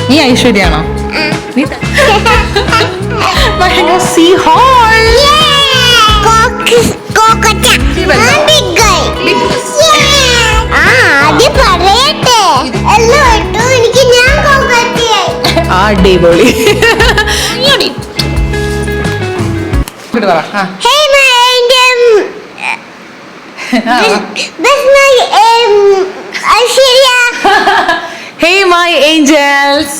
നീ ഐശ്വര്യാണോ? സീ ഹോൾ. അടിപൊളി. Hey my angels.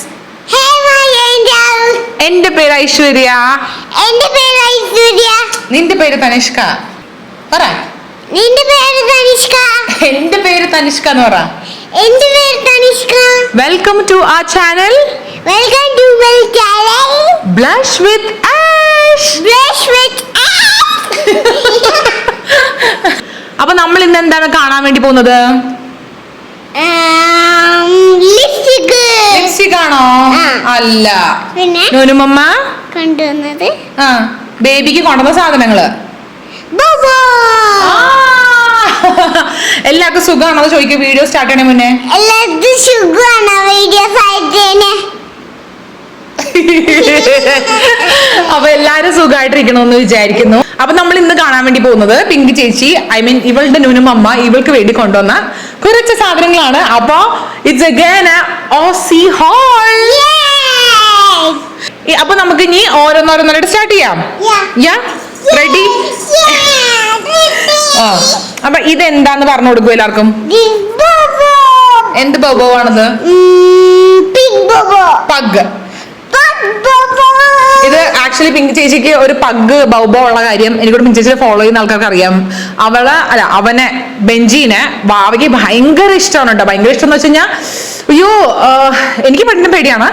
എന്റെ പേര് ഐശ്വര്യ. നിന്റെ പേര് തനിഷ്ക. പറ. നിന്റെ പേര് തനിഷ്ക. എന്റെ പേര് തനിഷ്ക എന്ന് പറ. എന്റെ പേര് Tanishka. Welcome to our channel. Welcome to my channel Blush with Ash. അപ്പൊ നമ്മൾ ഇന്ന് എന്താണ് കാണാൻ വേണ്ടി പോകുന്നത്? ലിപ്സ്റ്റിക് ആണോ? അല്ല. പിന്നെ നൂനുമമ്മ കൊണ്ടുവന്നത് ബേബിക്ക് കൊണ്ടുവന്ന സാധനങ്ങള്. എല്ലാവർക്കും സുഖമാണോ ചോദിക്കുക വീഡിയോ സ്റ്റാർട്ട് ചെയ്യണേ മുന്നേ? എല്ലാവർക്കും സുഖമാണോ വീഡിയോ സ്റ്റാർട്ട് ചെയ്യണേ? അപ്പൊ എല്ലാരും സുഖമായിട്ടിരിക്കണമെന്ന് വിചാരിക്കുന്നു. അപ്പൊ നമ്മൾ ഇന്ന് കാണാൻ വേണ്ടി പോകുന്നത് പിങ്കി ചേച്ചി, ഐ മീൻ ഇവളുടെ നൂനുമമ്മ ഇവൾക്ക് വേണ്ടി കൊണ്ടുവന്ന കുറച്ച് സാധനങ്ങളാണ്. അപ്പൊ ഇറ്റ്സ് അഗൈൻ ഓസി ഹോൾ. അപ്പൊ നമുക്ക് ഇനി ഓരോന്നോരോന്നായിട്ട് സ്റ്റാർട്ട് ചെയ്യാം. റെഡി? അപ്പൊ ഇതെന്താന്ന് പറഞ്ഞു കൊടുക്കും എല്ലാവർക്കും. എന്ത് ബോബോ ആണത്? പഗ്. ഇത് ആക്ച്വലി പിങ്കി ചേച്ചിക്ക് ഒരു പഗ് ബൗബോ ഉള്ള കാര്യം എനിക്കൂടെ പിങ്കി ചേച്ചിയെ ഫോളോ ചെയ്യുന്ന ആൾക്കാർക്ക് അറിയാം. അവനെ ബെഞ്ചീനെ ഭാവയ്ക്ക് ഭയങ്കര ഇഷ്ടമാണ് കേട്ടോ. ഭയങ്കര ഇഷ്ടം എന്ന് വെച്ച് കഴിഞ്ഞാൽ അയ്യോ എനിക്ക് പെട്ടെന്ന് പേടിയാണ്.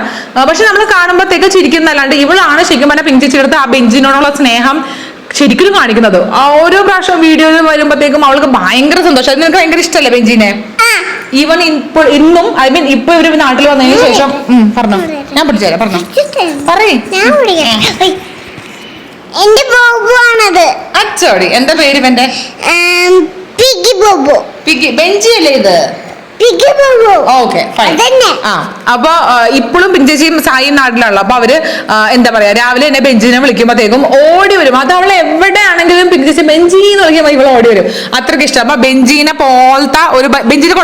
പക്ഷെ നമ്മൾ കാണുമ്പോഴത്തേക്ക് ചിരിക്കുന്നല്ലാണ്ട് ഇവളാണ് ശരിക്കും പറഞ്ഞാൽ പിങ്കി ചേച്ചിയുടെ അടുത്ത് ആ ബെഞ്ചിനോടുള്ള സ്നേഹം ശരിക്കും കാണിക്കുന്നത്. ഓരോ പ്രാവശ്യം വീഡിയോയിൽ വരുമ്പോഴത്തേക്കും അവൾക്ക് ഭയങ്കര സന്തോഷം. അത് നിനക്ക് ഭയങ്കര ഇഷ്ടമല്ലേ ബെഞ്ചിനെ? ഈവൻ ഇന്നും ഐ മീൻ ഇപ്പൊ ഇവര് നാട്ടിൽ വന്നതിന് ശേഷം പറഞ്ഞോ, ഞാൻ പിടിച്ചേരാ പറഞ്ഞോ, പറയേ. എന്റെ ബോബു ആണത്. അച്ചോടി. എന്താ പേര് ഇവന്റെ? പിഗി ബോബു. പിഗി. ബെഞ്ചി അല്ലേ ഇത്? Okay fine. അപ്പൊ ഇപ്പോഴും പിഞ്ചേച്ചിയും സായിയും നാട്ടിലാണല്ലോ. അപ്പൊ അവര് എന്താ പറയാ രാവിലെ എന്നെ ബെഞ്ചിനെ വിളിക്കുമ്പോഴത്തേക്കും ഓടി വരും. അത് അവളെ എവിടെയാണെങ്കിലും പിഞ്ചേച്ചി ബെഞ്ചി എന്ന് വിളിക്കുമ്പോൾ ഇവള് ഓടി വരും. അത്രയ്ക്ക് ഇഷ്ടം. അപ്പൊ ബെഞ്ചിനെ പോലത്തെ ഒരു ബെഞ്ചിനെ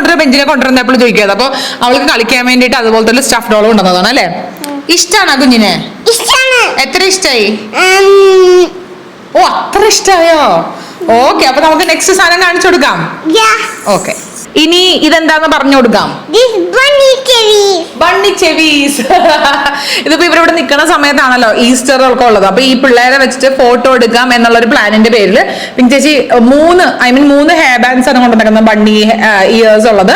കൊണ്ടുവരുന്ന എപ്പോഴും ചോദിക്കാതെ. അപ്പൊ അവൾക്ക് കളിക്കാൻ വേണ്ടിട്ട് അതുപോലത്തെ ഒരു സ്റ്റഫ് ഡോൾ കൊണ്ടുവന്നതാണ് അല്ലേ? ഇഷ്ടാണ് ആ കുഞ്ഞിനെ? എത്ര ഇഷ്ടായി? ഓ അത്ര ഇഷ്ടായോ? ഓക്കെ. അപ്പൊ നമുക്ക് നെക്സ്റ്റ് സാധനം കാണിച്ചു കൊടുക്കാം. ഓക്കെ. ഇനി ഇതെന്താന്ന് പറഞ്ഞു കൊടുക്കാം. ബണ്ണി ചെവീസ്. ഇതിപ്പോ ഇവരിവിടെ നിൽക്കുന്ന സമയത്താണല്ലോ ഈസ്റ്റർ ഒക്കെ ഉള്ളത്. അപ്പൊ ഈ പിള്ളേരെ വെച്ചിട്ട് ഫോട്ടോ എടുക്കാം എന്നുള്ള ഒരു പ്ലാനിന്റെ പേരിൽ പിങ്കി ചേച്ചി മൂന്ന് ഹെയർ ബാൻഡ്സ് ആണ് കൊണ്ടുവന്നിരിക്കുന്നത്. ബണ്ണി ഇയേഴ്സ് ഉള്ളത്.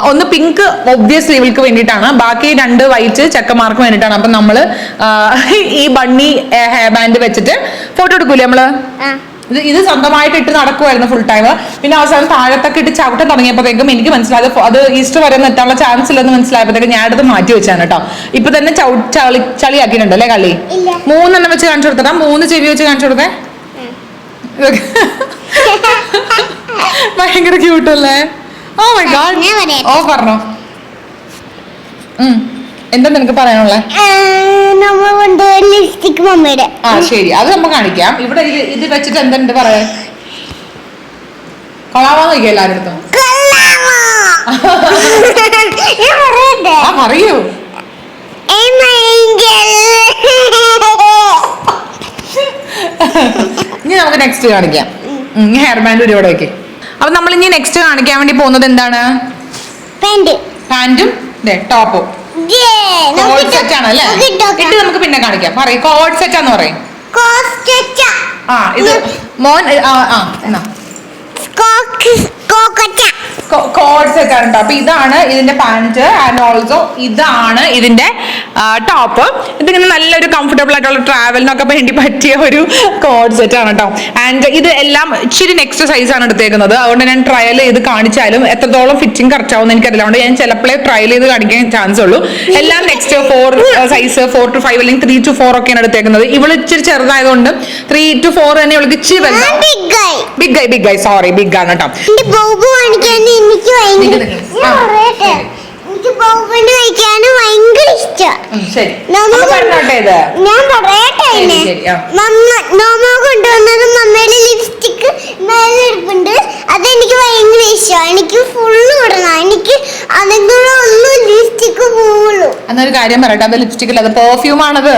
ഒന്ന് പിങ്ക് ഒബ്വിയസ്ലി ഇവൾക്ക് വേണ്ടിയിട്ടാണ്. ബാക്കി 2 വൈറ്റ് ചെക്കന്മാർക്ക് വേണ്ടിയിട്ടാണ്. അപ്പൊ നമ്മള് ഈ ബണ്ണി ഹെയർ ബാൻഡ് വെച്ചിട്ട് ഫോട്ടോ എടുക്കൂലേ നമ്മള്? ഇത് സ്വന്തമായിട്ട് ഇട്ട് നടക്കുമായിരുന്നു ഫുൾ ടൈം. പിന്നെ അവസാനം താഴത്തൊക്കെ ഇട്ട് ചവിട്ടം തുടങ്ങിയപ്പോഴത്തേക്കും എനിക്ക് മനസ്സിലായത് അത് ഈസ്റ്റർ വരെ എത്താനുള്ള ചാൻസ് ഇല്ലെന്ന് മനസ്സിലായപ്പോഴത്തേക്കും ഞാൻ അടുത്ത് മാറ്റി വെച്ചാണ് കേട്ടോ. ഇപ്പൊ തന്നെ ചളിയാക്കിയിട്ടുണ്ട് അല്ലേ കളി? 3 വെച്ച് കാണിച്ചു കൊടുത്തടാ. 3 ചെവി വെച്ച് കാണിച്ചു കൊടുത്തേ. ഭയങ്കര ക്യൂട്ടല്ലേ? Oh my God. ഓ പറഞ്ഞോ, എന്താ നിനക്ക് പറയാനുള്ളത്? ശരി, അത് നമുക്ക് കാണിക്കാം. ഇവിടെ ഇത് വെച്ചിട്ട് എന്തുണ്ട് പറയാൻ? കൊളാവാന്ന് ചോദിക്കാം എല്ലാവരുടെ അടുത്തും. പറയൂ. ഇനി നമുക്ക് നെക്സ്റ്റ് കാണിക്കാം. ഹെയർ ബാൻഡ് ഒരുപാട് വെക്കും. അപ്പൊ നമ്മൾ ഇനി നെക്സ്റ്റ് കാണിക്കാൻ വേണ്ടി പോകുന്നത് എന്താണ്? പാന്റും ടോപ്പും. കോഡ് സെറ്റ് ആണല്ലേ? ഇട്ട് നമുക്ക് പിന്നെ കാണിക്കാം. പറയും കോഡ് സെറ്റ് ആന്ന് പറയും. ഇത് മോൻ എന്നാ കോഡ് സെറ്റ് ആണ് കേട്ടോ. അപ്പൊ ഇതാണ് ഇതിന്റെ പാന്റ് ആൻഡ് ഓൾസോ ഇതാണ് ഇതിന്റെ ടോപ്പ്. ഇതിങ്ങനെ നല്ലൊരു കംഫർട്ടബിൾ ആയിട്ടുള്ള ട്രാവലിനൊക്കെ വേണ്ടി പറ്റിയ ഒരു കോഡ് സെറ്റ് ആണ് കേട്ടോ. ആൻഡ് ഇത് എല്ലാം ഇച്ചിരി നെക്സ്റ്റ് സൈസ് ആണ് എടുത്തേക്കുന്നത്. അതുകൊണ്ട് ഞാൻ ട്രയൽ ചെയ്ത് കാണിച്ചാലും എത്രത്തോളം ഫിറ്റിംഗ് കറക്റ്റ് ആവുമെന്ന് എനിക്കറിയില്ല. അതുകൊണ്ട് ഞാൻ ചിലപ്പോഴേ ട്രയൽ ചെയ്ത് കാണിക്കാൻ ചാൻസ് ഉള്ളൂ. എല്ലാം നെക്സ്റ്റ് 4 സൈസ് 4 to 5 അല്ലെങ്കിൽ 3 to 4 ഒക്കെയാണ് എടുത്തേക്കുന്നത്. ഇവള് ഇച്ചിരി ചെറുതായതുകൊണ്ട് 3 to 4 തന്നെ ഇവൾക്ക് ഇച്ചിരി ബിഗ് ഗൈ സോറി ബിഗ് ആണ് കേട്ടോ. ശരി നമ്മ അപ്പൊ പറഞ്ഞോട്ടെ ഇത് ഞാൻ പറയട്ടെ ശരി, ശരി, ആ. നോമ കൊണ്ടുവന്നത് മമ്മയുടെ ലിപ്സ്റ്റിക് മേലെ ഇരിപ്പുണ്ട്. അതെനിക്ക് ഭയങ്കര ഇഷ്ടമാണ്. എനിക്ക് ഫുള്ള് ഇടണം. എനിക്ക് അതിനുള്ള ഒന്നും ലിപ്സ്റ്റിക് പോവുള്ളൂ. എന്നൊരു കാര്യം പറയട്ടെ, അത് ലിപ്സ്റ്റിക് അല്ല, അത് പെർഫ്യൂം ആണത്.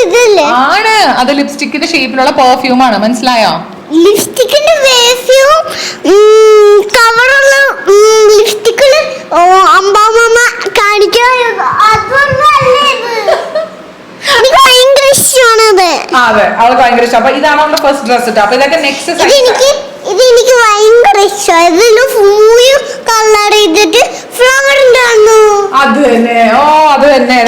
ഇതല്ലേ ആണ്, അത് ലിപ്സ്റ്റിക്കിന്റെ ഷേപ്പിലുള്ള പെർഫ്യൂം ആണ്, മനസ്സിലായോ? ലിപ്സ്റ്റിക്കിന്റെ വേഫ്യൂം കവറുള്ള ലിപ്സ്റ്റിക്കില് അമ്മാമ്മ കാണിക്കാൻ അതൊന്നല്ലേ ഇത്. എനിക്ക് ഭയങ്കര ഇഷ്ടമാണത്. അതെ, അവൾക്ക് ഭയങ്കര ഇഷ്ടം. അപ്പൊ ഇതാണ് നമ്മുടെ ഫസ്റ്റ് ഡ്രസ് ഇട്ടോ. അപ്പൊ ഇതൊക്കെ നെക്സ്റ്റ് ഇതെനിക്ക് ഭയങ്കര ഇഷ്ടമാണ്. ഇതില് ഫുള്ള് കളർ ചെയ്തിട്ട് ഫ്ലവർ ഉണ്ടായിരുന്നു. അത് തന്നെ, ഓ അത് തന്നെ.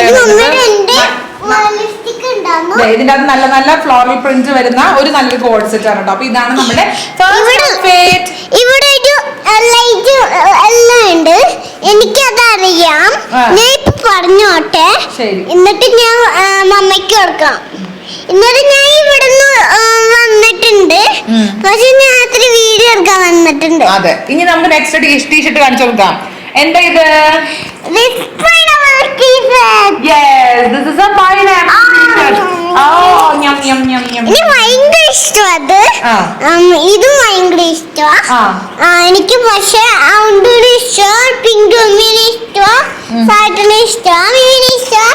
ലിപ്സ്റ്റിക് ഉണ്ടായിരുന്നു. ഇതിന്റെ അത് നല്ല നല്ല ഫ്ലോറൽ പ്രിന്റ് വരുന്ന ഒരു നല്ലൊരു കോഡ് സെറ്റ് ആണ് കേട്ടോ. അപ്പൊ ഇതാണ് നമ്മുടെ ഇവിടെ ഒരു ലൈറ്റ് എല്ലാം ഉണ്ട്. എനിക്കതറിയാം. ഞാൻ ഇപ്പൊ പറഞ്ഞോട്ടെ, എന്നിട്ട് ഞാൻ മമ്മയ്ക്ക് കൊടുക്കാം. എന്നിട്ട് ഞാൻ ഇവിടുന്ന് വന്നിട്ടുണ്ട്, പക്ഷെ ഞാൻ അത്ര വീഡിയോ എടുക്കാൻ വന്നിട്ടുണ്ട്. അതെ, ഇനി നമുക്ക് നെക്സ്റ്റ് ടീഷർട്ട് കാണിച്ചു കൊടുക്കാം. എന്താ ഇത്? Yes, this is a pineapple t-shirt. Oh, yum yum yum yum. എനിക്ക് ഭയങ്കര ഇഷ്ടമാണ്. ഇതും ഭയങ്കര ഇഷ്ടമാണ് എനിക്ക്. പക്ഷെ അവൻ്റെ ഇഷ്ടമാണ്, പിങ്ക് മമ്മീനെ ഇഷ്ടമാണ്, സാറ്റിനെ ഇഷ്ടമാണ്, മീനെ ഇഷ്ടമാണ്,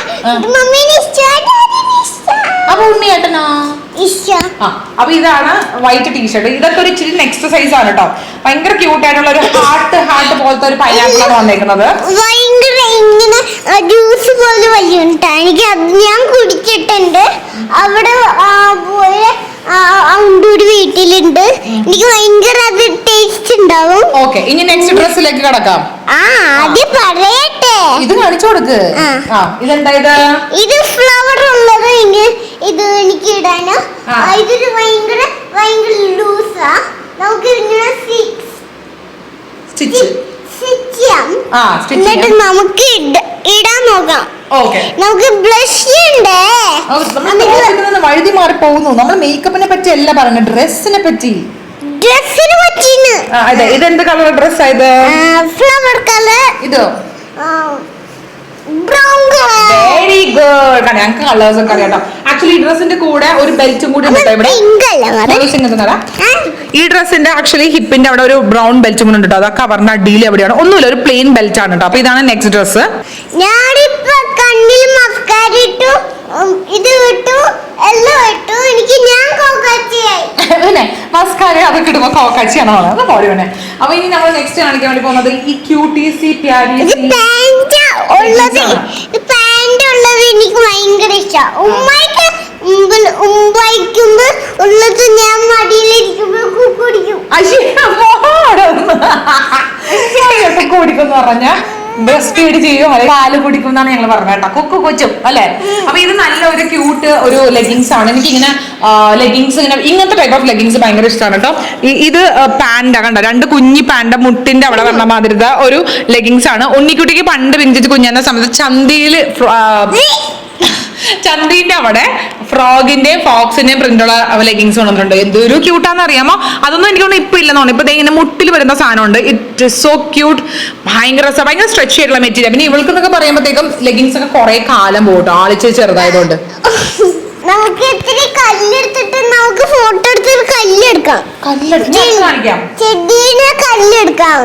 മമ്മീനെ ഇഷ്ടമാണ്, അപ്പൊ ഉണ്ണിയേട്ടനോ ഇഷ്ടം. അപ്പൊ ഇതാണ് വൈറ്റ് ടീഷർട്ട്. ഇതൊക്കെ ഒരു ഇച്ചിരി നെക്സ്റ്റ് സൈസ് ആണ് കേട്ടോ. ഭയങ്കര ക്യൂട്ട് ആയിട്ടുള്ള ഒരു ഹാർട്ട് പോലത്തെ ഒരു പൈനാപ്പിൾ ആണ് വന്നേക്കുന്നത്. ഭയങ്കര ഇങ്ങനെ ജ്യൂസ് പോലെ വലിയുണ്ട്. എനിക്ക് ഞാൻ കുടിച്ചിട്ടുണ്ട്. അവിടെ പോയ ഒരു വീട്ടിലുണ്ട്. എനിക്ക് ഭയങ്കര അത് ടേസ്റ്റ് ഉണ്ടാവും. ഓക്കെ, ഇനി നെക്സ്റ്റ് ഡ്രസ്സിലേക്ക് കിടക്കാം. ആദ്യം പറയട്ടെ, ഇത് കാണിച്ചു കൊടുക്ക്. ഇതെന്താ ഇത് ഫ്ലവർ ഉള്ളത്. ഇത് എനിക്ക് ഇടാനോ. ഇതൊരു ഭയങ്കര ഭയങ്കര ലൂസാ. നമുക്ക് ഇങ്ങനെ സ്റ്റിച്ച് ചെയ്യാം. എന്നിട്ട് നമുക്ക് ഇടാൻ നോക്കാം. നമുക്ക് ബ്ലഷ് ഉണ്ട്. വഴുതി മാറി പോകുന്നു. നമ്മൾ മേക്കപ്പിനെ പറ്റി അല്ല പറഞ്ഞു, ഡ്രസ്സിനെ പറ്റി. ഇതെന്ത് കളർ ഡ്രസ് ആയത്? Flower colour. ഇതോ? Brown colour. Very good. ഞങ്ങൾക്ക് കളേഴ്സ് ഒക്കെ അറിയാം. ആക്ച്വലി ഈ ഡ്രസ്സിന്റെ കൂടെ ഒരു ബെൽറ്റും കൂടി ഉണ്ട് ഇവിടെ. ഈ ഡ്രസ്സിന്റെ ആക്ച്വലി ഹിപ്പിന്റെ അവിടെ ഒരു ബ്രൗൺ ബെൽറ്റും കൂടി ഉണ്ട്. അതൊക്കെ കവറിന്റെ അടിയിൽ എവിടെയാണ്? ഒന്നുമില്ല, ഒരു പ്ലെയിൻ ബെൽറ്റ് ആണ് കേട്ടോ. അപ്പൊ ഇതാണ് നെക്സ്റ്റ് ഡ്രസ്. ഞാനിപ്പോ കണ്ണിൽ മസ്കാര ഇട്ടു, ഇത് ഇട്ടു, എല്ലാം ഇട്ടു. എനിക്ക് ഞാൻ കോക്കാച്ചിയായി. മസ്കാര അതൊക്കെ ഇടുമ്പോ കോക്കാച്ചിയാണോ? അത് പോടി വേണേ. അപ്പൊ ഇനി നമ്മൾ നെക്സ്റ്റ് കാണിക്കാൻ വേണ്ടി പോകുന്നത് ഈ ക്യൂട്ടീസി പ്യാരീസി പാന്റ് ഉള്ളത്. എനിക്ക് ഭയങ്കര ഇഷ്ടമാണ്. ഉമ്മായിക്കുമ്പോ ഉള്ളത് ഞാൻ മടിയിലിരിക്കുമ്പോ കുടിക്കും. കുടിക്കും പറഞ്ഞ ബ്രസ്റ്റ് ഫീഡ് ചെയ്യും, അല്ലെങ്കിൽ പാല് കുടിക്കും എന്നാണ് ഞങ്ങൾ പറഞ്ഞത് കേട്ടോ. കുക്കു കൊച്ചും അല്ലെ. അപ്പൊ ഇത് നല്ല ഒരു ക്യൂട്ട് ഒരു ലെഗിങ്സ് ആണ്. എനിക്കിങ്ങനെ ലെഗിങ്സ് ഇങ്ങനത്തെ ടൈപ്പ് ഓഫ് ലെഗിങ്സ് ഭയങ്കര ഇഷ്ടമാണ് കേട്ടോ. ഇത് പാൻഡാ കണ്ടോ, രണ്ട് കുഞ്ഞി പാൻഡ മുട്ടിന്റെ അവിടെ വന്ന മാതിരിത ഒരു ലെഗിങ്സ് ആണ്. ഉണ്ണിക്കുട്ടിക്ക് പണ്ട് പിഞ്ചിച്ച് കുഞ്ഞെന്ന സമയത്ത് ചന്തിന്റെ അവിടെ ഫ്രോഗിന്റെയും ഫോക്സിന്റെയും പ്രിന്റുള്ള ലെഗിങ്സ് കൊണ്ടുവന്നിട്ടുണ്ട്. എന്തൊരു ക്യൂട്ടാന്ന് അറിയാമോ? അതൊന്നും എനിക്ക് തോന്നുന്നു ഇപ്പൊ ഇല്ലെന്ന് തോന്നുന്നു. ഇപ്പൊ ഇങ്ങനെ മുട്ടിൽ വരുന്ന സാധനമുണ്ട്. It so cute. ഭയങ്കര സ്ട്രെച്ച് ആയിട്ടുള്ള മെറ്റീരിയൽ. പിന്നെ ഇവൾക്ക് എന്നൊക്കെ പറയുമ്പോഴത്തേക്കും ലെഗിങ്സ് ഒക്കെ കുറെ കാലം പോകട്ടോ, ആളിച്ച് ചെറുതായതുകൊണ്ട്. നമുക്ക് ഇത്തിരി കല്ലെടുത്തിട്ട് നമുക്ക് ഫോട്ടോ എടുത്തിട്ട് കല്ലെടുക്കാം. ചെടീനെ കല്ലെടുക്കാം.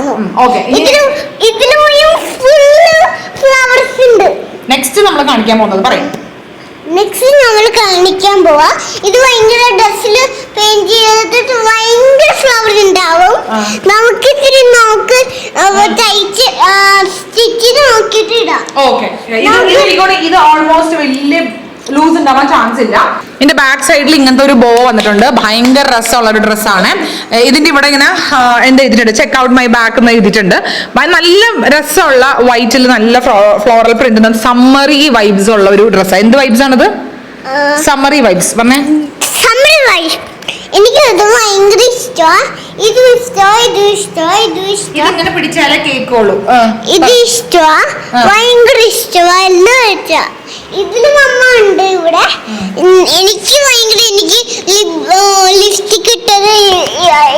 ഇതിന് ഫുള്ള് ഫ്ലവേഴ്സ് ഉണ്ട്. നെക്സ്റ്റ് നമ്മൾ കാണിക്കാൻ പോകുന്നത് പറയും. നെക്സ്റ്റ് നമ്മൾ കാണിക്കാൻ പോവാ. ഇത് ഭയങ്കര ഡ്രസ്സില് പെയിന്റ് ചെയ്തിട്ട് ഭയങ്കര ഫ്ലവർ ഉണ്ടാവും. നമുക്ക് ഇത്തിരി തയ്ച്ച് സ്റ്റിച്ച് നോക്കിയിട്ട് ഇടാം. ഇത് ഓൾമോസ്റ്റ് വലിയ ലൂസ് ഉണ്ടാവാൻ ചാൻസ് ഇല്ല. ഇതിന്റെ ബാക്ക് സൈഡിൽ ഇങ്ങനത്തെ ഒരു ബോ വന്നിട്ടുണ്ട്. ഭയങ്കര രസമുള്ള ഒരു ഡ്രസ്സാണ്. ഇതിന്റെ ഇവിടെ ഇങ്ങനെ എന്താ എഴുതിയിട്ടുണ്ട്, ചെക്ക് ഔട്ട് മൈ ബാക്ക് എന്ന് എഴുതിയിട്ടുണ്ട്. നല്ല രസമുള്ള വൈറ്റിൽ നല്ല ഫ്ലോറൽ പ്രിന്റ്, സമ്മറി വൈബ്സ് ഉള്ള ഒരു ഡ്രസ്സാണ്. എന്ത് വൈബ്സ് ആണത്? സമ്മറി വൈബ്സ് പറഞ്ഞേ. സമ്മറി വൈബ്സ് എനിക്ക് ഇത് ഭയങ്കര ഇഷ്ടമാണ്. ഇത് ഇഷ്ടമാണ്, ഇത് ഇഷ്ടമാണ്, ഇത് ഇഷ്ടമാണ്. ഇങ്ങനെ പിടിച്ചാലേ കേക്കുള്ളൂ. ഇത് ഇഷ്ടമാണ്, ഭയങ്കര ഇഷ്ടമാണ്. എല്ലാം വെച്ചാ ഇതില് മമ്മ ഉണ്ട് ഇവിടെ. എനിക്ക് ഭയങ്കര ലിപ്സ്റ്റിക് ഇട്ടത്,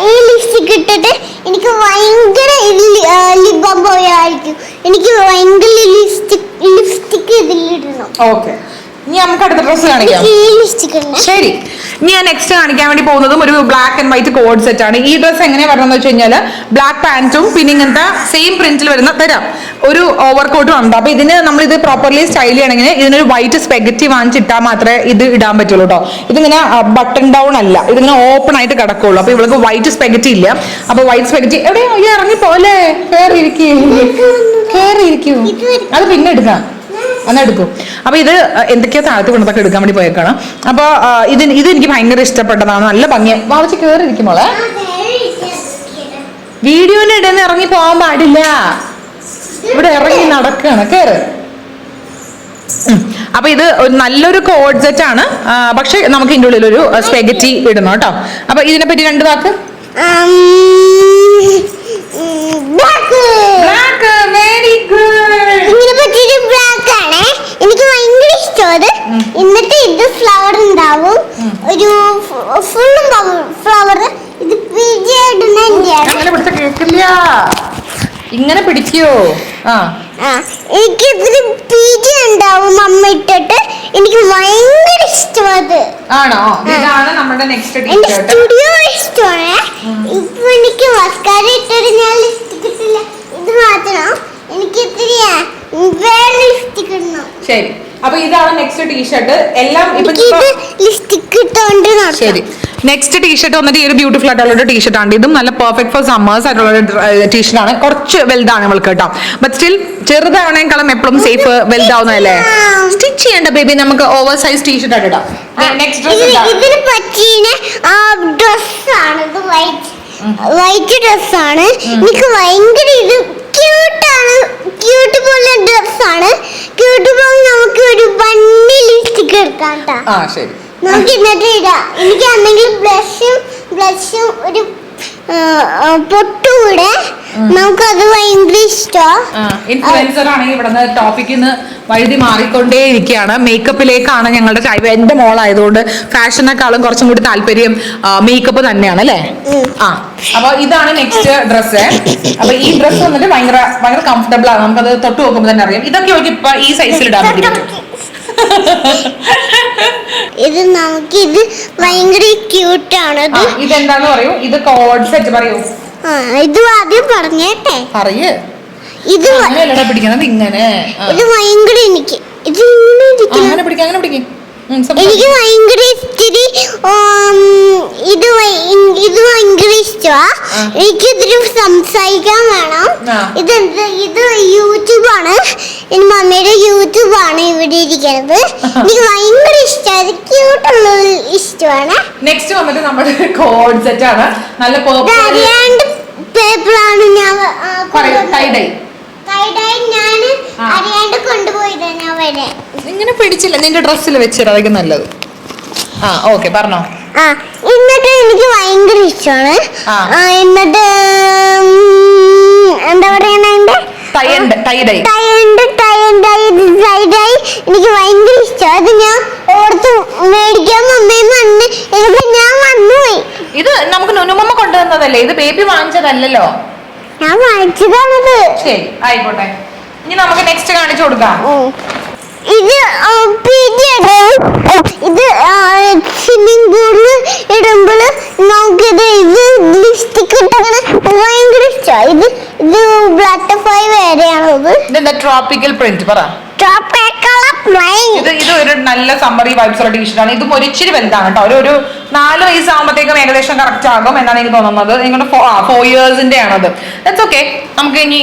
ഈ ലിപ്സ്റ്റിക് ഇട്ടിട്ട് എനിക്ക് ഭയങ്കര ലിബം പോയായിരിക്കും. എനിക്ക് ഭയങ്കര ലിപ്സ്റ്റിക് ഇതിലിടണം. ഓക്കെ, ഇനി നമുക്ക് അടുത്ത ഡ്രസ് കാണിക്കാം. ശരി, ഇനി ഞാൻ നെക്സ്റ്റ് കാണിക്കാൻ വേണ്ടി പോകുന്നതും ഒരു black and white code set ആണ്. ഈ ഡ്രസ് എങ്ങനെയാ വരണമെന്ന് വെച്ച് കഴിഞ്ഞാൽ ബ്ലാക്ക് പാന്റും പിന്നെ ഇങ്ങനത്തെ സെയിം പ്രിന്റിൽ വരുന്ന തരാം ഒരു ഓവർ കോട്ടും ഉണ്ട്. അപ്പൊ ഇതിന് നമ്മൾ ഇത് പ്രോപ്പർലി സ്റ്റൈൽ ചെയ്യണമെങ്കിൽ ഇതിനൊരു വൈറ്റ് സ്പെഗറ്റി വാങ്ങിച്ചിട്ടാൽ മാത്രമേ ഇത് ഇടാൻ പറ്റുള്ളൂ കേട്ടോ. ഇതിങ്ങനെ ബട്ടൺ ഡൗൺ അല്ല, ഇതിങ്ങനെ ഓപ്പൺ ആയിട്ട് കിടക്കുള്ളൂ. അപ്പൊ ഇവൾക്ക് വൈറ്റ് സ്പെഗറ്റി ഇല്ല. അപ്പൊ വൈറ്റ് സ്പെഗറ്റി എവിടെയോ ഇറങ്ങി പോലെ കയറി ഇരിക്കൂ, അത് പിന്നെ എടുക്കാം, അന്നെടുക്കും. അപ്പൊ ഇത് എന്തൊക്കെയോ താഴത്ത് കൊണ്ടതൊക്കെ എടുക്കാൻ വേണ്ടി പോയേക്കാണ്. അപ്പൊ ഇത് എനിക്ക് ഭയങ്കര ഇഷ്ടപ്പെട്ടതാണ്, നല്ല ഭംഗിയ. വാവച്ച് കയറി ഇരിക്കുമ്പോളെ വീഡിയോന്റെ ഇടയിൽ നിന്ന് ഇറങ്ങി പോകാൻ പാടില്ല, ഇവിടെ ഇറങ്ങി നടക്കാണ്, കേറ്. അപ്പൊ ഇത് ഒരു നല്ലൊരു കോഡ് സെറ്റ് ആണ്. പക്ഷെ നമുക്ക് ഇതിന്റെ ഉള്ളിൽ ഒരു സ്പെഗറ്റി ഇടണം കേട്ടോ. അപ്പൊ ഇതിനെ പറ്റി രണ്ട് വാക്ക്. Very good. എനിക്ക് ഭയങ്കര ഇഷ്ടമാണ്. എന്നിട്ട് ഇത് ഫ്ലവർ ഉണ്ടാവും, ഒരു ഫുള്ളും ഫ്ലവർ. ഇത് കേക്കില്ല, ഇങ്ങനെ പിടിക്കോ? എനിക്ക് ഇതിന് പീജി ഉണ്ടാവും അമ്മ ഇട്ടിട്ട്. എനിക്ക് ഭയങ്കര ഇഷ്ടമാണ്. ആണോ? ഇതാണ് നമ്മുടെ നെക്സ്റ്റ് സ്റ്റുഡിയോ ഇഷ്ടമാണ്. ഇപ്പൊ എനിക്ക് മസ്കാര ഇട്ടിട്ട് ഞാൻ ലിപ്സ്റ്റിക് ഇട്ടില്ല, ഇത് മാറ്റണം. എനിക്ക് ഇത്തിരി വേറെ ലിപ്സ്റ്റിക് ഇടണം. ശരി, അപ്പൊ ഇതാണ് നെക്സ്റ്റ് ടീഷർട്ട്. എല്ലാം ലിപ്സ്റ്റിക് ഇട്ടോണ്ട്. ശരി, നെക്സ്റ്റ് ടീഷർട്ട് വന്നിട്ട് ഈ ഒരു ബ്യൂട്ടിഫുൾ ആയിട്ടുള്ള ടീഷർട്ട് ആണ്. ഇതും നല്ല പെർഫെക്റ്റ് ഫോർ സമ്മേഴ്സ് ആയിട്ടുള്ള ടീഷർട്ട് ആണ്. കുറച്ച് വലുതാണ് നമ്മൾക്ക് കേട്ടോ, ബട്ട് സ്റ്റിൽ ചെറുതാവണേക്കാളും എപ്പോഴും സേഫ് വലുതാവുന്നതല്ലേ. സ്റ്റിച്ച് ചെയ്യേണ്ട ബേബി, നമുക്ക് ഓവർ സൈസ് ടീഷർട്ട് ആയിട്ട് ഇടാം. നെക്സ്റ്റ് ഇതിന് പറ്റിയ ഡ്രസ്സാണ്, വൈറ്റ് ഡ്രസ്സാണ്. എനിക്ക് ഭയങ്കര ഇത് ക്യൂട്ടാണ്, ക്യൂട്ട് പോലെ ഡ്രസ്സാണ്. ക്യൂട്ട് പോലെ നമുക്ക് ഒരു ബണ്ണി ലിപ്സ്റ്റിക് എടുക്കാം കേട്ടോ. ശരി, നമുക്ക് എന്നിട്ട് ഇടാം. എനിക്ക് എന്തെങ്കിലും ബ്ലഷും ഒരു പൊട്ടുകൂടെ, നമുക്കത് ഭയങ്കര ഇഷ്ടമാണ്. ഇൻഫ്ലുവൻസർ ആണെങ്കിൽ ഇവിടെ ടോപ്പിക്കിൽ നിന്ന് വഴുതി മാറിക്കൊണ്ടേ ഇരിക്കുകയാണ്. മേക്കപ്പിലേക്കാണ് ഞങ്ങളുടെ ചായ്വ. എന്റെ മോളായതുകൊണ്ട് ഫാഷനേക്കാളും കുറച്ചും കൂടി താല്പര്യം മേക്കപ്പ് തന്നെയാണ് അല്ലേ? അപ്പൊ ഇതാണ് നെക്സ്റ്റ് ഡ്രസ്സ്. അപ്പൊ ഈ ഡ്രസ്സ് വന്നിട്ട് ഭയങ്കര കംഫർട്ടബിൾ ആണ്. നമുക്കത് തൊട്ട് നോക്കുമ്പോൾ തന്നെ അറിയാം. ഇതൊക്കെ ഇപ്പൊ ഈ സൈസിൽ ഇടാൻ വേണ്ടി പറ്റും. ഇത് നമുക്കിത് ഭയങ്കര ക്യൂട്ടാണ്. ഇതെന്താന്ന് പറയൂ? ഇത് കോഡ് സെറ്റ് പറയൂ. ഇത് ആദ്യം പറഞ്ഞേട്ടെ. പറയൂ. ഇത് പിടിക്കുന്നത് ഇങ്ങനെ. ഇത് ഭയങ്കര എനിക്ക് അങ്ങനെ പിടിക്കാം, അങ്ങനെ പിടിക്കും. എനിക്ക് ഭയങ്കര ഇത്തിരി ഇത് ഭയങ്കര ഇഷ്ടമാ. എനിക്ക് ഇതിൽ സംസാരിക്കാൻ വേണം. ഇത് യൂട്യൂബാണ്, എന്റെ മമ്മിയുടെ യൂട്യൂബാണ് ഇവിടെ ഇരിക്കുന്നത്. എനിക്ക് ഭയങ്കര ഇഷ്ടമാണ്, ക്യൂട്ടുള്ള ഇഷ്ടമാണ്. നെക്സ്റ്റ് വന്നിട്ട് നമ്മുടെ കോഡ് സെറ്റ് ആണ്. നല്ല പേപ്പറാണ് ഞാൻ ഞാൻ അറിയാണ്ട് കൊണ്ടുപോയത്. ഞാൻ വരെ ഇങ്ങനെ പിടിച്ചില്ല, നിന്റെ ഡ്രസ്സിൽ വെച്ചിടായിരിക്കും നല്ലത്. ഓക്കെ, പറഞ്ഞോ. എന്നിട്ട് എനിക്ക് ഭയങ്കര ഇഷ്ടമാണ്. എന്നിട്ട് എന്താ പറയണ, എനിക്ക് ഭയങ്കര ഇഷ്ടമാണ്. അത് ഞാൻ ഓർത്ത് മേടിക്കാൻ മമ്മേന്ന് ഞാൻ വന്നുപോയി. ഇത് നമുക്ക് നുനുമമ്മ കൊണ്ടുവന്നതല്ലേ, ഇത് ബേബി വാങ്ങിച്ചതല്ലോ. ഞാൻ വാങ്ങിച്ചതാണത്. ശരി, ആയിക്കോട്ടെ. ഇനി നമുക്ക് നെക്സ്റ്റ് കാണിച്ചു കൊടുക്കാം. ഇത് ഇത് സ്വിമ്മിംഗ് പൂളിൽ ഇടുമ്പോൾ നമുക്കിത് ലിപ്സ്റ്റിക് ഇട്ടങ്ങനെ ഭയങ്കര ഇഷ്ടമാണ്. ഇത് ബട്ടർഫ്ലൈ വേറെയാണത്. ഇതെന്താ ട്രോപ്പിക്കൽ പ്രിന്റ് പറ. ഇത് ഒരു നല്ല സമ്മറി വൈബ്സ് ഉള്ള ടീഷർട്ട് ആണ്. ഇതും ഒരിച്ചിരി വലുതാണ് കേട്ടോ. ഒരു 4 വയസ്സാകുമ്പോഴത്തേക്കും ഏകദേശം കറക്റ്റ് ആകും എന്നാണ് എനിക്ക് തോന്നുന്നത്. നിങ്ങളുടെ 4 ഇയേഴ്സിന്റെ ആണത്. That's okay. നമുക്ക് ഇനി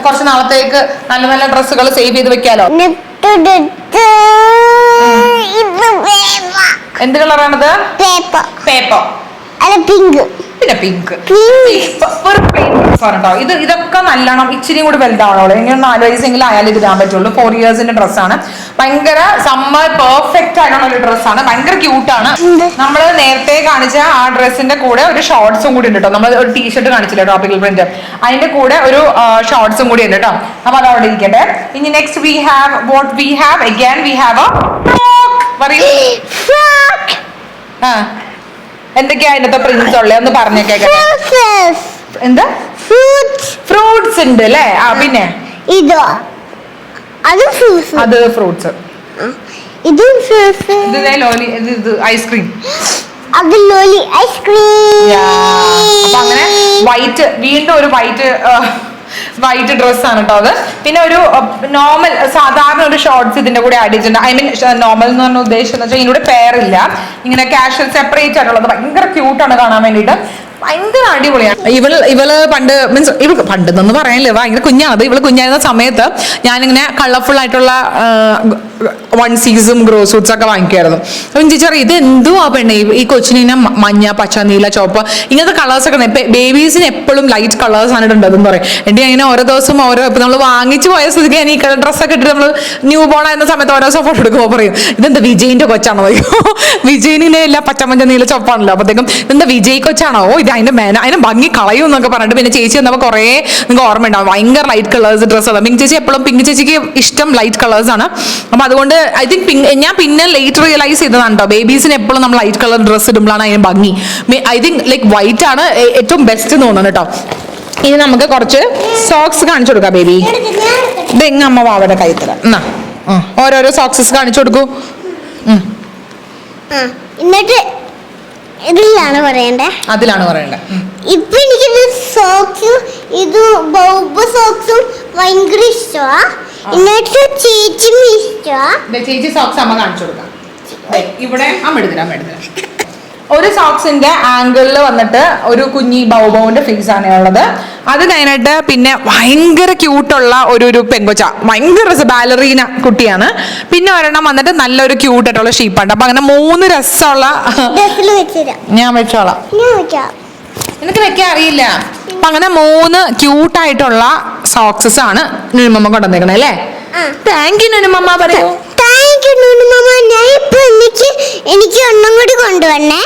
കുറച്ച് നാളത്തേക്ക് നല്ല നല്ല ഡ്രസ്സുകൾ സേവ് ചെയ്ത് വെക്കാലോ. എന്ത് കളറാണത്? പേപ്പർ. പിങ്ക്. പിന്നെ പിങ്ക്. ഒരു പ്ലെയിൻ ഡ്രസ്സാണ് കേട്ടോ. ഇതൊക്കെ നല്ലോണം ഇച്ചിരി കൂടി വലുതാവണോ. ഇങ്ങനെ 4 വയസ്സെങ്കിലും ആയാലും ഇത് ഇടാൻ പറ്റുള്ളൂ. 4 ഇയേഴ്സിന്റെ ഡ്രസ്സാണ്. ഭയങ്കര സമ്മർ പെർഫെക്റ്റ് ആയിട്ടുള്ള ഒരു ഡ്രസ്സാണ്. ഭയങ്കര ക്യൂട്ടാണ്. നമ്മൾ നേരത്തെ കാണിച്ച ആ ഡ്രസ്സിന്റെ കൂടെ ഒരു ഷോർട്സും കൂടി ഉണ്ട് കേട്ടോ. നമ്മൾ ഒരു ടീഷർട്ട് കാണിച്ചില്ല ട്രോപ്പിക്കൽ പ്രിന്റ്, അതിന്റെ കൂടെ ഒരു ഷോർട്സും കൂടി ഉണ്ട് കേട്ടോ. അപ്പൊ അത് അവിടെ ഇരിക്കട്ടെ. ഇനി next we have what we have again we have A എന്തൊക്കെയാ അതിനകത്ത് പ്രിന്റ്സ് ഉള്ളത് ഒന്ന് പറഞ്ഞേക്കെ. എന്താ? ഫ്രൂട്ട്സ് ഉണ്ട് അല്ലേ? പിന്നെ ഇതോ അത് ഫ്രൂട്ട്സ്. ഇതും ഫ്രൂട്ട്സ്. ഇത് ഐസ്ക്രീം. അത് ലോലി ഐസ്ക്രീം. അപ്പൊ അങ്ങനെ വൈറ്റ്, വീണ്ടും ഒരു വൈറ്റ് ഡ്രസ്സാണ് കേട്ടോ അത്. പിന്നെ ഒരു നോർമൽ സാധാരണ ഒരു ഷോർട്സ് ഇതിന്റെ കൂടെ ആഡ് ചെയ്തിട്ടുണ്ട്. ഐ മീൻ നോർമൽ എന്ന് പറഞ്ഞ ഉദ്ദേശം എന്ന് വെച്ചാൽ ഇതിനൂടെ പെയറില്ല, ഇങ്ങനെ കാഷ്വൽ സെപ്പറേറ്റ് ആയിട്ടുള്ളത്. ഭയങ്കര ക്യൂട്ടാണ് കാണാൻ വേണ്ടിയിട്ട്, ഭയങ്കര അടിപൊളിയാണ്. ഇവള് പണ്ട് മീൻസ് ഇവൾക്ക് പണ്ടെന്ന് പറയാനില്ല, ഭയങ്കര കുഞ്ഞാണ്. ഇവള് കുഞ്ഞായിരുന്ന സമയത്ത് ഞാനിങ്ങനെ കളർഫുൾ ആയിട്ടുള്ള വൺസീസും ഗ്രോ സൂട്ട്സ് ഒക്കെ വാങ്ങിക്കുമായിരുന്നു. അപ്പം ചേച്ചി ഇത് എന്തുവാ പെണ്ണെ ഈ കൊച്ചിനെ മഞ്ഞ, പച്ച, നീല, ചുവപ്പ് ഇങ്ങനത്തെ കളേഴ്സ് ഒക്കെ ബേബീസിന് എപ്പോഴും ലൈറ്റ് കളേഴ്സ് ആണ് ഇടേണ്ടതെന്ന് പറയും. എൻ്റെ അങ്ങനെ ഓരോ ദിവസം ഇപ്പം നമ്മൾ വാങ്ങിച്ചു പോയ സ്ഥിതിക്ക് ഞാൻ ഈ ഡ്രസ്സൊക്കെ ഇട്ടിട്ട് നമ്മൾ ന്യൂ ബോൺ ആയിരുന്ന സമയത്ത് ഓരോ ദിവസം ഫോട്ടോ എടുക്കുമ്പോൾ പറയും ഇതെന്താ വിജയിന്റെ കൊച്ചാണോ? വിജയിനെ എല്ലാം പച്ചമഞ്ഞ നീല ചുവപ്പാണല്ലോ. അപ്പോഴത്തേക്കും ഇതെന്താ വിജയ് കൊച്ചാണോ? അതിന്റെ ഭംഗി കളയും എന്നൊക്കെ പറഞ്ഞിട്ട് പിന്നെ ചേച്ചി വന്നപ്പോൾ കുറേ നിങ്ങൾക്ക് ഓർമ്മ ഉണ്ടാവും, ഭയങ്കര ലൈറ്റ് കളേഴ്സ് ഡ്രസ്സാണ്. പിങ്ക് ചേച്ചി എപ്പോഴും പിങ്ക് ചേച്ചിക്ക് ഇഷ്ടം ലൈറ്റ് കളേഴ്സ് ആണ്. അപ്പൊ അതുകൊണ്ട് ഐ തിങ്ക് ഞാൻ പിന്നെ ലേറ്റ് റിയലൈസ് ചെയ്തതാണ് കേട്ടോ, ബേബീസിന് എപ്പോഴും നമ്മൾ ലൈറ്റ് കളർ ഡ്രസ്സ് ഇടുമ്പോഴാണ് അതിന് ഭംഗി. ഐ തിങ്ക് ലൈക്ക് വൈറ്റ് ആണ് ഏറ്റവും ബെസ്റ്റ് തോന്നുന്നു കേട്ടോ. ഇനി നമുക്ക് കുറച്ച് സോക്സ് കാണിച്ചു കൊടുക്കാം ബേബി. ഇതെങ്ങ അമ്മ വാവയുടെ കൈ തരാം. എന്നാ ഓരോരോ സോക്സസ് കാണിച്ചു കൊടുക്കൂ. എന്നിട്ട് ഇതിലാണ് പറയണ്ടേ? അതിലാണ് പറയണ്ടേ. ഇപ്പൊ എനിക്കിത് സോക്സും ഇത് ബൗബ് സോക്സും ഭയങ്കര ഇഷ്ടമാ. എന്നിട്ട് ചേച്ചിയും ഇഷ്ടമാ. ചേച്ചി സോക്സ് അമ്മ കാണിച്ചു കൊടുക്കാം. ഇവിടെ അമ്മ എടുത്തരാം. ഒരു സോക്സിന്റെ ആംഗിളിൽ വന്നിട്ട് ഒരു കുഞ്ഞി ബൗബൗവിന്റെ ഫേസ് ആണ് ഉള്ളത്. അത് കഴിഞ്ഞിട്ട് പിന്നെ ഭയങ്കര ക്യൂട്ടുള്ള ഒരു പെങ്കൊച്ച, ഭയങ്കര ബാലറീന കുട്ടിയാണ്. പിന്നെ ഒരെണ്ണം വന്നിട്ട് നല്ലൊരു ക്യൂട്ടായിട്ടുള്ള ഷീപ്പാണ്. അപ്പൊ അങ്ങനെ 3 രസമുള്ള ഞാൻ വെച്ചോളാം. എനിക്ക് വെക്കാൻ അറിയില്ല. അപ്പൊ അങ്ങനെ 3 ക്യൂട്ടായിട്ടുള്ള സോക്സസ് ആണ് നുനുമമ്മ കൊണ്ടുവന്നേക്കണേ അല്ലേ? Thank you Nunumamma. പറയൂ. എനിക്ക് ഒന്നും കൂടി കൊണ്ടുവരണേ.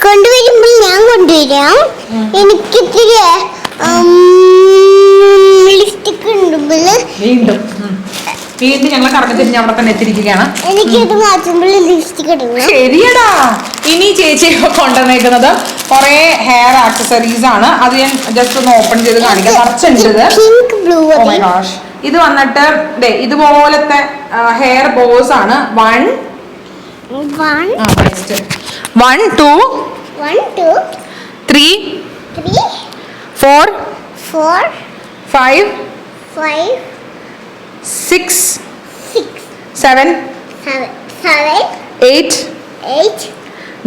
കൊണ്ടുവരുമ്പോൾ ഞാൻ കൊണ്ടുവരാം. എനിക്ക് ഇത്തിരി ലിപ്സ്റ്റിക് വീണ്ടും ഞങ്ങൾ കറങ്ങി തിരിഞ്ഞ് അവിടെ തന്നെ എത്തിയിരിക്കുകയാണ്. എനിക്കിത് മാറ്റുമ്പോൾ ലിപ്സ്റ്റിക് ഇടണം. ശരിയടാ. ഇനി ചേച്ചി കൊണ്ടുവന്നേക്കുന്നത് കുറെ ഹെയർ ആക്സസറീസ് ആണ്. അത് ഞാൻ ജസ്റ്റ് ഒന്ന് ഓപ്പൺ ചെയ്ത് കാണിക്കാം. നിറച്ചുണ്ട്. Pink blue. ഇത് വന്നിട്ട് ഇതുപോലത്തെ ഹെയർ ബോസ് ആണ്. 1 2 3 4 5 6 7 8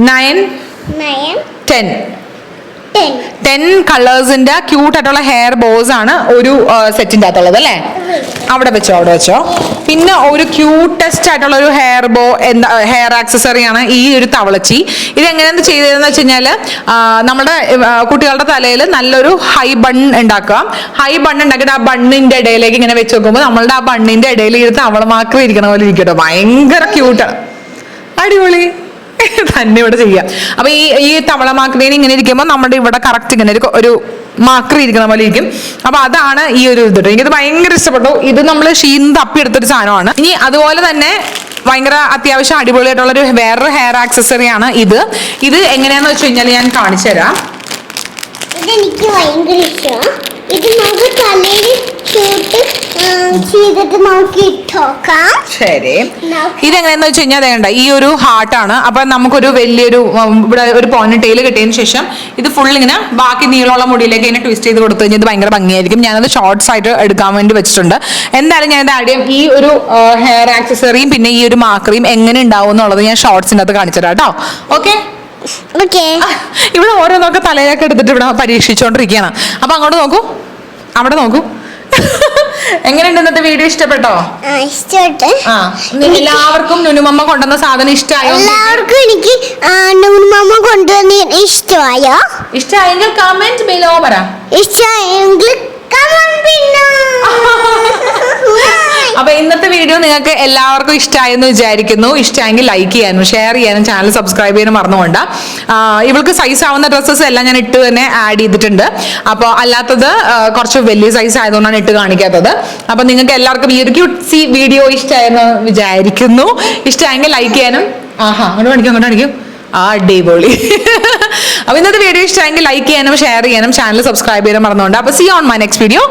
9 10 കളേഴ്സിന്റെ ക്യൂട്ടായിട്ടുള്ള ഹെയർ ബോസ് ആണ് ഒരു സെറ്റിന്റെ അകത്തുള്ളത് അല്ലേ? അവിടെ വെച്ചോ. പിന്നെ ഒരു ക്യൂട്ടസ്റ്റ് ആയിട്ടുള്ള ഒരു ഹെയർ ആക്സസറി ആണ് ഈ ഒരു തവളച്ചി. ഇത് എങ്ങനെയാന്ന് ചെയ്തതെന്ന് വെച്ച് കഴിഞ്ഞാല് നമ്മുടെ കുട്ടികളുടെ തലയിൽ നല്ലൊരു ഹൈ ബൺ ഉണ്ടാക്കുക. ഹൈ ബൺ ഉണ്ടാക്കിയിട്ട് ആ ബണ്ണിന്റെ ഇടയിലേക്ക് ഇങ്ങനെ വെച്ച് നോക്കുമ്പോൾ നമ്മളുടെ ആ ബണ്ണിന്റെ ഇടയിൽ ഇരുന്ന് തവള മാത്രം ഇരിക്കണ പോലെ ഇരിക്കട്ടോ. ഭയങ്കര ക്യൂട്ടാണ്, അടിപൊളി തന്നെ ഇവിടെ ചെയ്യാം. അപ്പൊ ഈ തവള മാക്രീന് ഇങ്ങനെ ഇരിക്കുമ്പോൾ നമ്മുടെ ഇവിടെ കറക്റ്റ് ഇങ്ങനെ ഒരു മാക്രി ഇരിക്കുന്ന പോലെ ഇരിക്കും. അപ്പൊ അതാണ് ഈ ഒരു ഇത്. എനിക്കത് ഭയങ്കര ഇഷ്ടപ്പെട്ടു. ഇത് നമ്മൾ ഷീന്ന് തപ്പിയെടുത്തൊരു സാധനമാണ്. ഇനി അതുപോലെ തന്നെ ഭയങ്കര അത്യാവശ്യം അടിപൊളിയായിട്ടുള്ള വേറൊരു ഹെയർ ആക്സസറി ആണ് ഇത്. ഇത് എങ്ങനെയാന്ന് വെച്ച് കഴിഞ്ഞാൽ ഞാൻ കാണിച്ചു തരാം. ഇതെനിക്ക് ഭയങ്കര ഇഷ്ടമാണ്. ഇത് നമുക്ക് തലയിൽ ചെയ്തിട്ട് നമുക്ക് ഇട്ടോക്കാം. ശരി. ഇതെങ്ങനെയാന്ന് വെച്ച് കഴിഞ്ഞാൽ വേണ്ട ഈ ഒരു ഹാർട്ടാണ്. അപ്പൊ നമുക്കൊരു വലിയൊരു ഇവിടെ ഒരു പോണിറ്റെയിൽ കിട്ടിയതിന് ശേഷം ഇത് ഫുൾ ഇങ്ങനെ ബാക്കി നീളമുള്ള മുടിയിലേക്ക് ഇങ്ങനെ ട്വിസ്റ്റ് ചെയ്ത് കൊടുത്തു കഴിഞ്ഞാൽ ഇത് ഭയങ്കര ഭംഗിയായിരിക്കും. ഞാനത് ഷോർട്സ് ആയിട്ട് എടുക്കാൻ വേണ്ടി വെച്ചിട്ടുണ്ട്. എന്തായാലും ഞാൻ ഇത് ആദ്യം ഈ ഒരു ഹെയർ ആക്സസറിയും പിന്നെ ഈ ഒരു മാക്രിയും എങ്ങനെ ഉണ്ടാവും എന്നുള്ളത് ഞാൻ ഷോർട്സിൻ്റെ അകത്ത് കാണിച്ചു തരാം കേട്ടോ. ഓക്കെ. ഇവിടെ ഓരോന്നൊക്കെ തലയിലൊക്കെ എടുത്തിട്ട് ഇവിടെ പരീക്ഷിച്ചുകൊണ്ടിരിക്കുകയാണ്. അപ്പൊ അങ്ങോട്ട് നോക്കൂ, അവിടെ നോക്കൂ. എങ്ങനെയുണ്ട് ഇന്നത്തെ വീഡിയോ? ഇഷ്ടപ്പെട്ടോ? എല്ലാവർക്കും നുനുമമ്മ കൊണ്ടുവന്ന സാധനം ഇഷ്ടമായോ? എല്ലാവർക്കും എനിക്ക് നുനുമമ്മ കൊണ്ടുവന്ന ഇഷ്ടമായോ? ഇഷ്ടമായെങ്കിൽ കമന്റ് ബിലോ പറ. ഇഷ്ടമായെങ്കിൽ അപ്പൊ ഇന്നത്തെ വീഡിയോ നിങ്ങൾക്ക് എല്ലാവർക്കും ഇഷ്ടമായെന്ന് വിചാരിക്കുന്നു. ഇഷ്ടമായെങ്കിൽ ലൈക്ക് ചെയ്യാനും ഷെയർ ചെയ്യാനും ചാനൽ സബ്സ്ക്രൈബ് ചെയ്യാനും മറന്നുകൊണ്ട. ഇവൾക്ക് സൈസ് ആവുന്ന ഡ്രസ്സസ് എല്ലാം ഞാൻ ഇട്ട് തന്നെ ആഡ് ചെയ്തിട്ടുണ്ട്. അപ്പോൾ അല്ലാത്തത് കുറച്ച് വലിയ സൈസ് ആയതുകൊണ്ടാണ് ഇട്ട് കാണിക്കാത്തത്. അപ്പൊ നിങ്ങൾക്ക് എല്ലാവർക്കും ഈ ഒരു ക്യൂട്ട്സി വീഡിയോ ഇഷ്ടമായെന്ന് വിചാരിക്കുന്നു. ഇഷ്ടമായെങ്കിൽ ലൈക്ക് ചെയ്യാനും അങ്ങോട്ട് കാണിക്കും. അടിപൊളി. അപ്പൊ ഇന്നത്തെ വീഡിയോ ഇഷ്ടമായെങ്കിൽ ലൈക്ക് ചെയ്യാനും ഷെയർ ചെയ്യാനും ചാനൽ സബ്സ്ക്രൈബ് ചെയ്യാനും മറന്നുകൊണ്ട്. അപ്പൊ see on my next video.